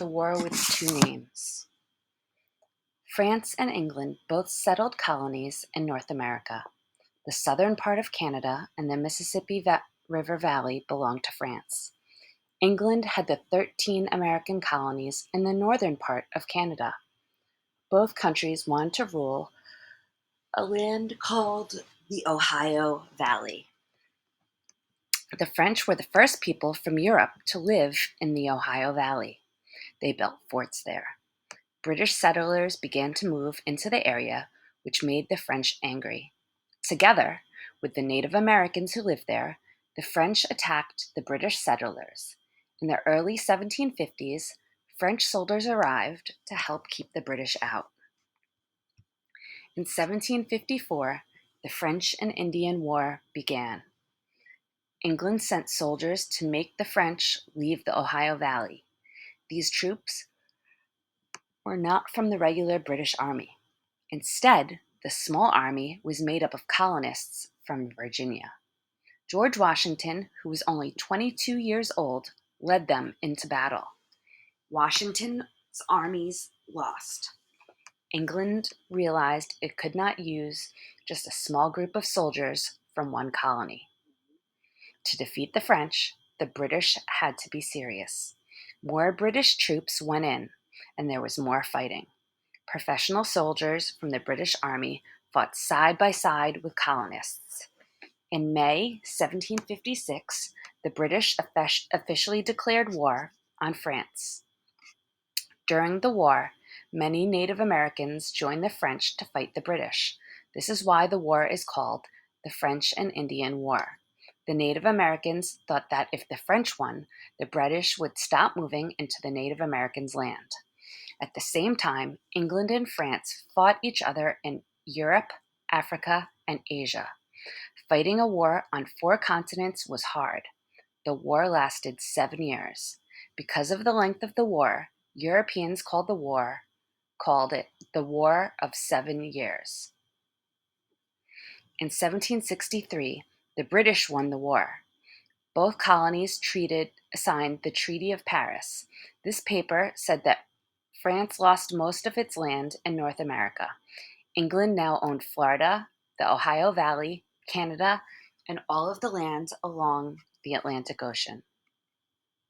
the war with two names. France and England both settled colonies in North America. The southern part of Canada and the Mississippi River Valley belonged to France. England had the 13 American colonies in the northern part of Canada. Both countries wanted to rule a land called the Ohio Valley. The French were the first people from Europe to live in the Ohio Valley. They built forts there. British settlers began to move into the area, which made the French angry. Together with the Native Americans who lived there, the French attacked the British settlers. In the early 1750s, French soldiers arrived to help keep the British out. In 1754, the French and Indian War began. England sent soldiers to make the French leave the Ohio Valley. These troops were not from the regular British Army. Instead, the small army was made up of colonists from Virginia. George Washington, who was only 22 years old, led them into battle. Washington's armies lost. England realized it could not use just a small group of soldiers from one colony. To defeat the French, the British had to be serious. More British troops went in, and there was more fighting. Professional soldiers from the British Army fought side by side with colonists. In May 1756, the British officially declared war on France. During the war, many Native Americans joined the French to fight the British. This is why the war is called the French and Indian War. The Native Americans thought that if the French won, the British would stop moving into the Native Americans' land. At the same time, England and France fought each other in Europe, Africa, and Asia. Fighting a war on 4 continents was hard. The war lasted 7 years. Because of the length of the war, Europeans called it the War of 7 Years. In 1763, the British won the war. Both colonies signed the Treaty of Paris. This paper said that France lost most of its land in North America. England now owned Florida, the Ohio Valley, Canada, and all of the land along the Atlantic Ocean.